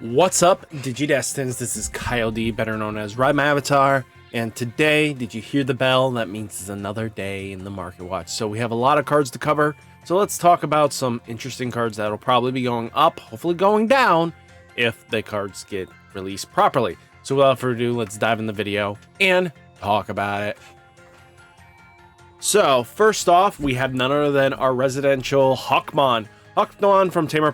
What's up, Digidestins? This is Kyle D, better known as RideMyAvatar, and today, did you hear the bell? That means it's another day in the Market Watch. So we have a lot of cards to cover, so let's talk about some interesting cards that'll probably be going up, hopefully going down, if the cards get released properly. So without further ado, let's dive in the video and talk about it. So, first off, we have none other than our residential Hawkmon. Hawkmon from Tamer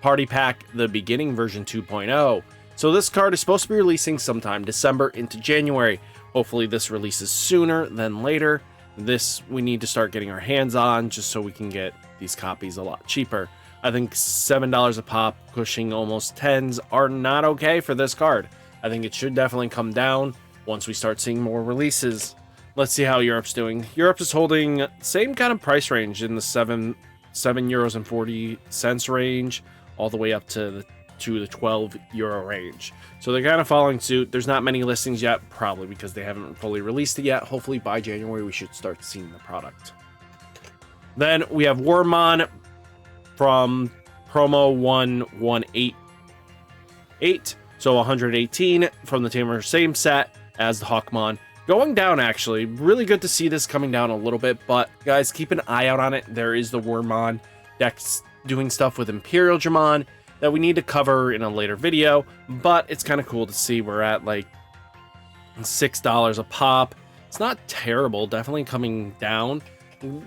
Party Pack, the beginning version 2.0. So this card is supposed to be releasing sometime December into January. Hopefully this releases sooner than later. This we need to start getting our hands on just so we can get these copies a lot cheaper. I think $7 a pop, pushing almost 10s are not okay for this card. I think it should definitely come down once we start seeing more releases. Let's see how Europe's doing. Europe is holding same kind of price range in the €7.40 range, all the way up to the 12 euro range. So they're kind of following suit. There's not many listings yet, probably because they haven't fully released it yet. Hopefully by January we should start seeing the product. Then we have Waron from promo 1188, so 118 from the Tamer, same set as the Hawkmon. Going down, actually. Really good to see this coming down a little bit, but guys, keep an eye out on it. There is the Waron decks doing stuff with Imperial Digimon that we need to cover in a later video, but it's kind of cool to see we're at like $6 a pop. It's not terrible, definitely coming down.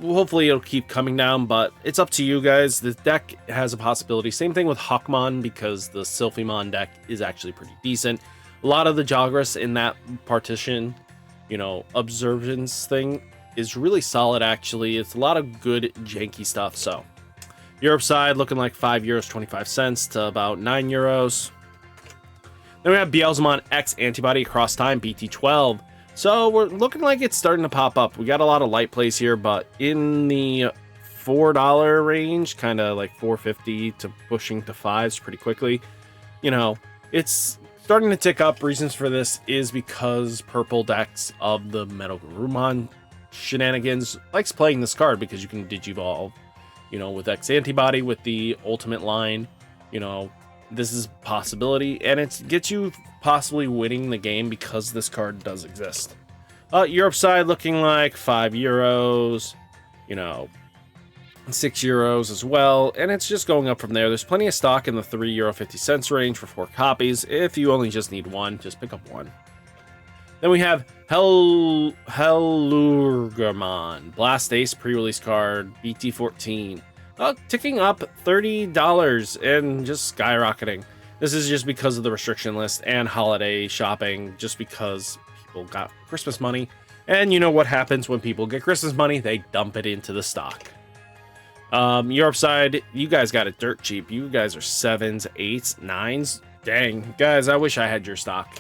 Hopefully it'll keep coming down, but it's up to you guys. The deck has a possibility. Same thing with Hawkmon, because the Sylphimon deck is actually pretty decent. A lot of the Jagras in that partition, you know, observance thing is really solid, actually. It's a lot of good janky stuff. So Europe side looking like €5.25 to about €9. Then we have Venusmon X Antibody Cross Time BT12. So we're looking like it's starting to pop up. We got a lot of light plays here, but in the $4 range, kind of like $4.50 to pushing to $5s pretty quickly. You know, it's starting to tick up. Reasons for this is because purple decks of the Metal Greymon shenanigans likes playing this card because you can Digivolve, you know, with X Antibody, with the ultimate line. You know, this is a possibility, and it gets you possibly winning the game because this card does exist. Europe side looking like €5, you know, €6 as well, and it's just going up from there. There's plenty of stock in the €3.50 range for 4 copies. If you only just need one, just pick up one. Then we have Hellurgamon Blast Ace pre-release card BT14, ticking up $30 and just skyrocketing. This is just because of the restriction list and holiday shopping, just because people got Christmas money, and you know what happens when people get Christmas money, they dump it into the stock. Europe side, you guys got it dirt cheap. You guys are 7s, 8s, 9s. Dang, guys, I wish I had your stock.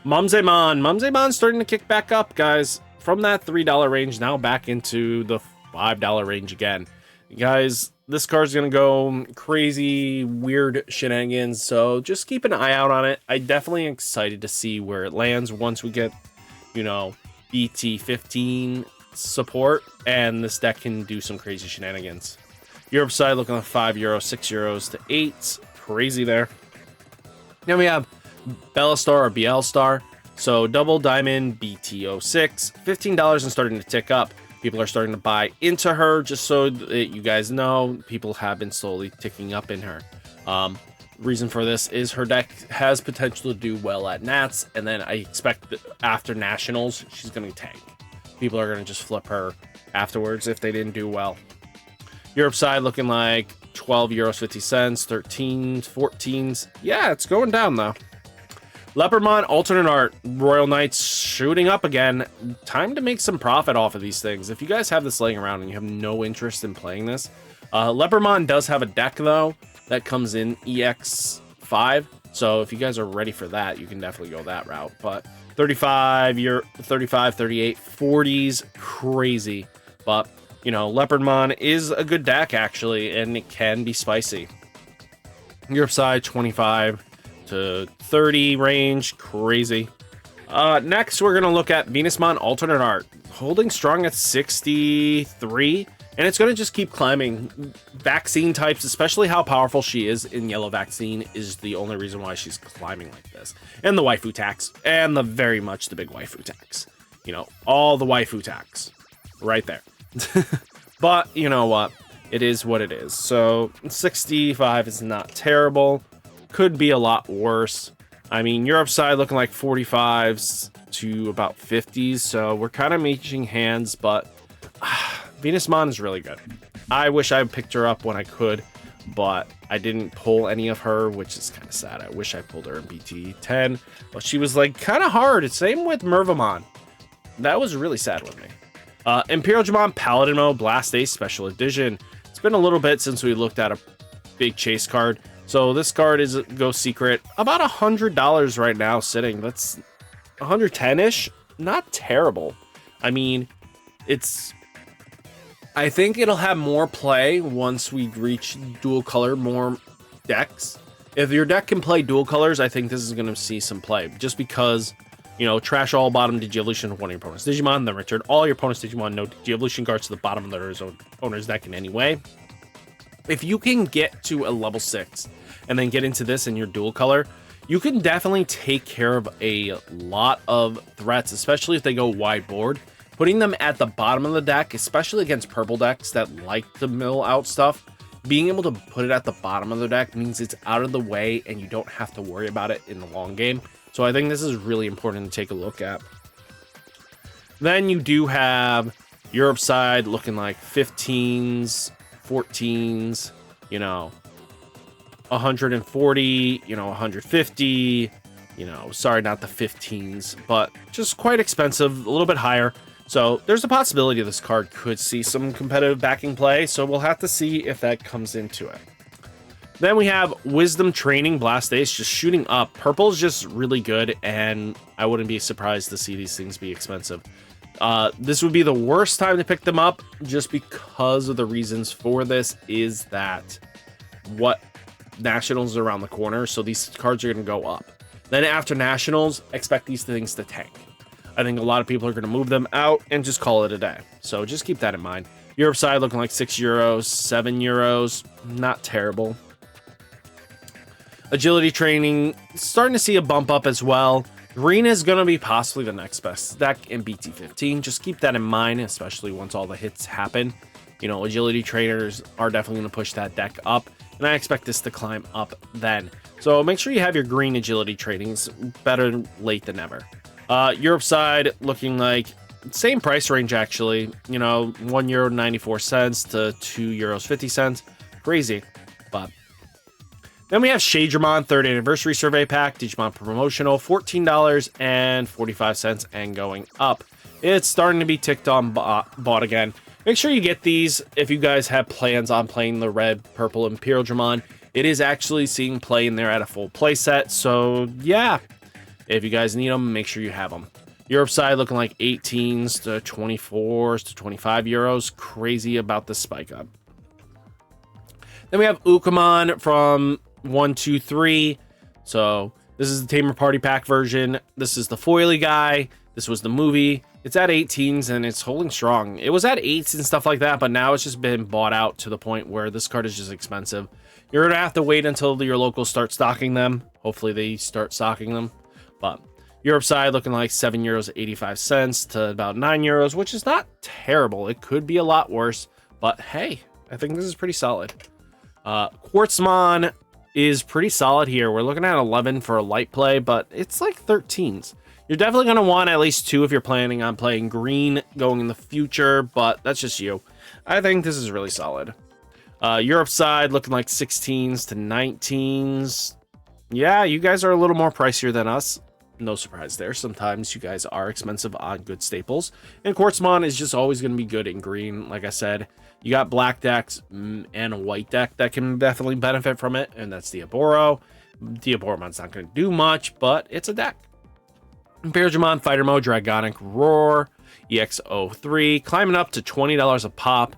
Momon starting to kick back up, guys, from that $3 range now back into the $5 range again. Guys, this card's gonna go crazy, weird shenanigans, so just keep an eye out on it. I definitely am excited to see where it lands once we get, you know, BT15 support, and this deck can do some crazy shenanigans. Europe side looking like €5, €6 to 8s. Crazy there. Then we have Bellastar or BL Star. So double diamond BT06, $15 and starting to tick up. People are starting to buy into her, just so that you guys know, people have been slowly ticking up in her. Reason for this is her deck has potential to do well at Nats, and then I expect that after Nationals, she's going to tank. People are going to just flip her afterwards if they didn't do well. Europe side looking like €12.50, 13s, 14s. Yeah, it's going down though. Leopardmon alternate art Royal Knights shooting up again. Time to make some profit off of these things. If you guys have this laying around and you have no interest in playing this, Leopardmon does have a deck though that comes in EX5. So if you guys are ready for that, you can definitely go that route. But 35, 38, 40s, crazy. But you know, Leopardmon is a good deck actually, and it can be spicy. Europe side 25 to 30 range, crazy. Next we're gonna look at Venusmon alternate art, holding strong at 63. and it's going to just keep climbing. Vaccine types, especially how powerful she is in Yellow Vaccine, is the only reason why she's climbing like this. And the waifu tax, and the very much the big waifu tax. You know, all the waifu tax right there. But you know what? It is what it is. So 65 is not terrible. Could be a lot worse. I mean, Europe side looking like 45s to about 50s. So we're kind of matching hands, but Venusmon is really good. I wish I picked her up when I could, but I didn't pull any of her, which is kind of sad. I wish I pulled her in BT 10, but she was like kind of hard. Same with Mervamon. That was really sad with me. Imperial Digimon Paladin Mode Blast Ace Special Edition. It's been a little bit since we looked at a big chase card. So this card is Ghost Secret. About $100 right now sitting. That's 110-ish. Not terrible. I mean, I think it'll have more play once we reach dual color, more decks. If your deck can play dual colors, I think this is going to see some play. Just because, you know, trash all bottom Digi-Evolution of one of your opponent's Digimon, then return all your opponent's Digimon, no Digi-Evolution cards to the bottom of their owner's deck in any way. If you can get to a level 6 and then get into this in your dual color, you can definitely take care of a lot of threats, especially if they go wide board. Putting them at the bottom of the deck, especially against purple decks that like to mill out stuff, being able to put it at the bottom of the deck means it's out of the way and you don't have to worry about it in the long game. So I think this is really important to take a look at. Then you do have Europe side looking like 15s, 14s, you know, 140, you know, 150, you know, sorry, not the 15s, but just quite expensive, a little bit higher. So there's a possibility this card could see some competitive backing play. So we'll have to see if that comes into it. Then we have Wisdom Training Blast Ace just shooting up. Purple is just really good, and I wouldn't be surprised to see these things be expensive. This would be the worst time to pick them up, just because of the reasons for this is that what Nationals are around the corner, so these cards are going to go up. Then after Nationals, expect these things to tank. I think a lot of people are going to move them out and just call it a day. So just keep that in mind. Europe side looking like €6, €7, not terrible. Agility Training, starting to see a bump up as well. Green is going to be possibly the next best deck in BT15. Just keep that in mind, especially once all the hits happen. You know, Agility Trainers are definitely going to push that deck up, and I expect this to climb up then. So make sure you have your green Agility Trainings. Better late than never. Europe side looking like same price range, actually. You know, €1.94 to €2.50. Crazy, but... Then we have Shadron 3rd Anniversary Survey Pack, Digimon Promotional, $14.45 and going up. It's starting to be ticked on bought again. Make sure you get these if you guys have plans on playing the red, purple Imperial Digimon. It is actually seeing play in there at a full play set, so yeah. If you guys need them, make sure you have them. Europe side looking like 18s to 24s to €25. Crazy about the spike up. Then we have Ukamon from 1, 2, 3. So this is the Tamer Party Pack version. This is the foily guy. This was the movie. It's at 18s and it's holding strong. It was at 8s and stuff like that, but now it's just been bought out to the point where this card is just expensive. You're gonna have to wait until your locals start stocking them. Hopefully they start stocking them. But Europe side looking like €7.85 to about €9, which is not terrible. It could be a lot worse, but hey, I think this is pretty solid. Quartzmon is pretty solid here. We're looking at 11 for a light play, but it's like 13s. You're definitely going to want at least 2 if you're planning on playing green going in the future, but that's just you. I think this is really solid. Europe side looking like 16s to 19s. Yeah, you guys are a little more pricier than us. No surprise there. Sometimes you guys are expensive on good staples. And Quartzmon is just always going to be good in green. Like I said, you got black decks and a white deck that can definitely benefit from it, and that's Diaboro. Diaboromon's not going to do much, but it's a deck. Imperial Digimon Fighter Mode Dragonic Roar EX03, climbing up to $20 a pop.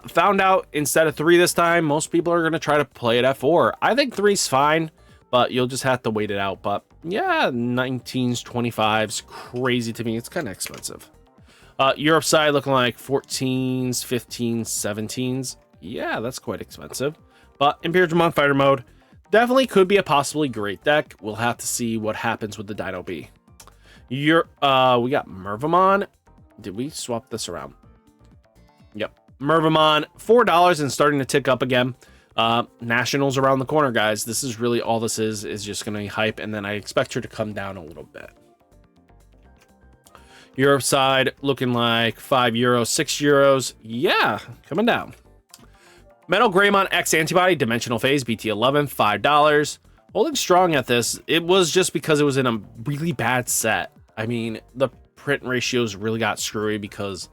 Found out instead of 3 this time, most people are going to try to play it at 4. I think 3's fine, but you'll just have to wait it out. But yeah, 19s, 25s, crazy to me. It's kind of expensive. Europe side looking like 14s, 15s, 17s. Yeah, that's quite expensive. But Imperial Fighter mode definitely could be a possibly great deck. We'll have to see what happens with the Dino B. We got Mervamon. Did we swap this around? Yep. Mervamon, $4 and starting to tick up again. Nationals around the corner, guys. This is really all this is just going to be hype, and then I expect her to come down a little bit. Europe side looking like €5, €6. Yeah, coming down. Metal Greymon X Antibody, Dimensional Phase, BT11, $5. Holding strong at this. It was just because it was in a really bad set. I mean, the print ratios really got screwy because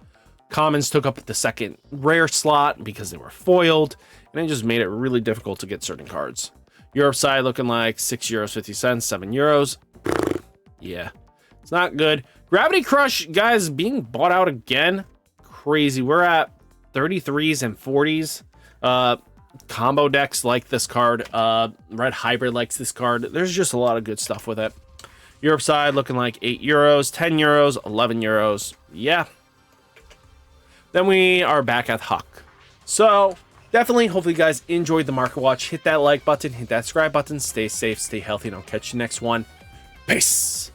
commons took up the second rare slot because they were foiled, and it just made it really difficult to get certain cards. Europe side looking like €6.50, €7. Yeah, it's not good. Gravity Crush, guys, being bought out again. Crazy. We're at 33s and 40s. Combo decks like this card. Red Hybrid likes this card. There's just a lot of good stuff with it. Europe side looking like €8, €10, €11. Yeah. Then we are back at Huck. So definitely, hopefully you guys enjoyed the market watch. Hit that like button, hit that subscribe button. Stay safe, stay healthy, and I'll catch you next one. Peace.